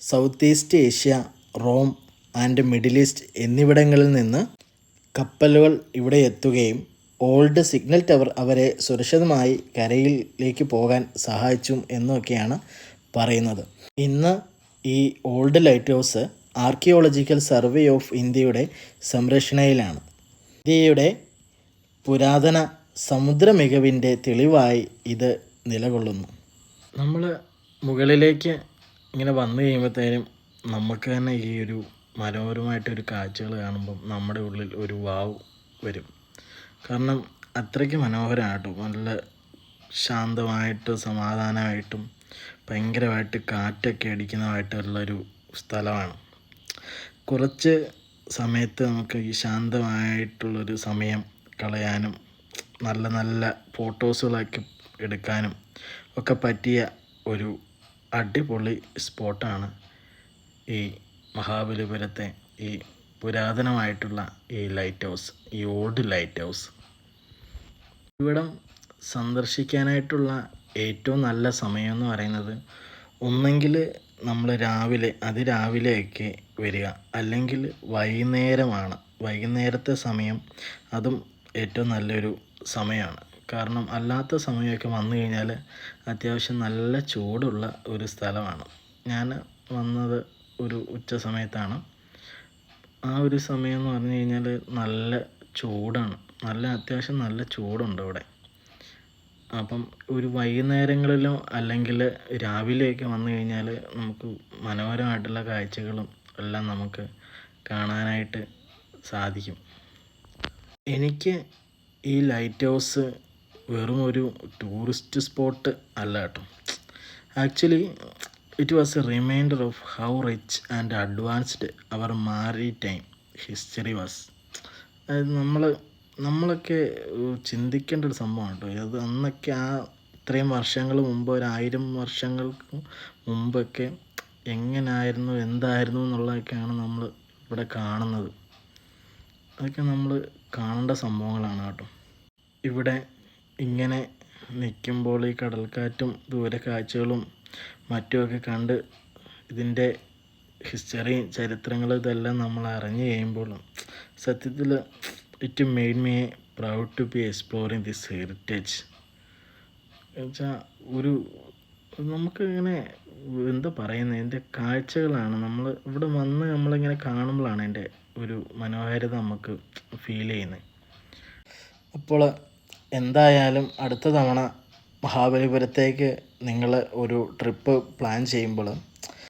South east Asia, Rome and middle east എന്നിവിടങ്ങളിൽ നിന്ന് കപ്പലുകൾ ഇവിടെ എത്തുകയും ഓൾഡ് സിഗ്നൽ ടവർ അവരെ സുരക്ഷിതമായി കരയിലേക്ക് പോകാൻ സഹായിച്ചു എന്നൊക്കെയാണ് പറയുന്നത്. ഇന്ന് ഈ old light house archaeological survey of ഇന്ത്യയുടെ സംരക്ഷണയിലാണ്. ഇന്ത്യയുടെ പുരാതന സമുദ്ര മികവിൻ്റെ തെളിവായി ഇത് നിലകൊള്ളുന്നു. നമ്മൾ മുകളിലേക്ക് ഇങ്ങനെ വന്നു കഴിയുമ്പോഴത്തേനും നമുക്ക് തന്നെ ഈ ഒരു മനോഹരമായിട്ടൊരു കാഴ്ചകൾ കാണുമ്പം നമ്മുടെ ഉള്ളിൽ ഒരു വാവ് വരും. കാരണം അത്രയ്ക്ക് മനോഹരമായിട്ടും നല്ല ശാന്തമായിട്ടും സമാധാനമായിട്ടും ഭയങ്കരമായിട്ട് കാറ്റൊക്കെ അടിക്കുന്നതായിട്ടുള്ളൊരു സ്ഥലമാണ്. കുറച്ച് സമയത്ത് നമുക്ക് ഈ ശാന്തമായിട്ടുള്ളൊരു സമയം കളയാനും നല്ല നല്ല ഫോട്ടോസുകളൊക്കെ എടുക്കാനും ഒക്കെ പറ്റിയ ഒരു അടിപൊളി സ്പോട്ടാണ് ഈ മഹാബലിപുരത്തെ ഈ പുരാതനമായിട്ടുള്ള ഈ ലൈറ്റ് ഹൗസ്, ഈ ഓൾഡ് ലൈറ്റ് ഹൗസ്. ഇവിടം സന്ദർശിക്കാനായിട്ടുള്ള ഏറ്റവും നല്ല സമയം എന്ന് പറയുന്നത് ഒന്നെങ്കിൽ നമ്മൾ അതിരാവിലെയൊക്കെ വരിക, അല്ലെങ്കിൽ വൈകുന്നേരമാണ്. വൈകുന്നേരത്തെ സമയം അതും ഏറ്റവും നല്ലൊരു സമയമാണ്. കാരണം അല്ലാത്ത സമയമൊക്കെ വന്നു കഴിഞ്ഞാൽ അത്യാവശ്യം നല്ല ചൂടുള്ള ഒരു സ്ഥലമാണ്. ഞാൻ വന്നത് ഒരു ഉച്ച സമയത്താണ്. ആ ഒരു സമയം എന്ന് പറഞ്ഞു കഴിഞ്ഞാൽ നല്ല ചൂടാണ്, അത്യാവശ്യം നല്ല ചൂടുണ്ട് ഇവിടെ. അപ്പം ഒരു വൈകുന്നേരങ്ങളിലോ അല്ലെങ്കിൽ രാവിലെയൊക്കെ വന്നു കഴിഞ്ഞാൽ നമുക്ക് മനോഹരമായിട്ടുള്ള കാഴ്ചകളും എല്ലാം നമുക്ക് കാണാനായിട്ട് സാധിക്കും. എനിക്ക് ഈ ലൈറ്റ് ഹൗസ് വെറും ഒരു ടൂറിസ്റ്റ് സ്പോട്ട് അല്ല കേട്ടോ. Actually it was a reminder of how rich and advanced our maritime history was. അതായത് നമ്മളൊക്കെ ചിന്തിക്കേണ്ട ഒരു സംഭവമാണ് കേട്ടോ. അത് അന്നൊക്കെ ഇത്രയും വർഷങ്ങൾ മുമ്പ്, 1000 വർഷങ്ങൾക്ക് മുമ്പൊക്കെ എങ്ങനായിരുന്നു, എന്തായിരുന്നു എന്നുള്ളതൊക്കെയാണ് നമ്മൾ ഇവിടെ കാണുന്നത്. അതൊക്കെ നമ്മൾ കാണേണ്ട സംഭവങ്ങളാണ് കേട്ടോ. ഇവിടെ ഇങ്ങനെ നിൽക്കുമ്പോൾ ഈ കടൽക്കാറ്റും ദൂരെ കാഴ്ചകളും മറ്റുമൊക്കെ കണ്ട് ഇതിൻ്റെ ഹിസ്റ്ററിയും ചരിത്രങ്ങളും ഇതെല്ലാം നമ്മൾ അറിഞ്ഞു കഴിയുമ്പോൾ സത്യത്തിൽ it made me proud to be exploring this heritage. എന്നുവെച്ചാൽ നമുക്കിങ്ങനെ എന്താ പറയുന്നത്, ഇതിൻ്റെ കാഴ്ചകളാണ് നമ്മൾ ഇവിടെ വന്ന് നമ്മളിങ്ങനെ കാണുമ്പോഴാണ് അതിൻ്റെ ഒരു മനോഹാരിത നമുക്ക് ഫീൽ ചെയ്യുന്നത്. അപ്പോൾ എന്തായാലും അടുത്ത തവണ മഹാബലിപുരത്തേക്ക് നിങ്ങൾ ഒരു ട്രിപ്പ് പ്ലാൻ ചെയ്യുമ്പോൾ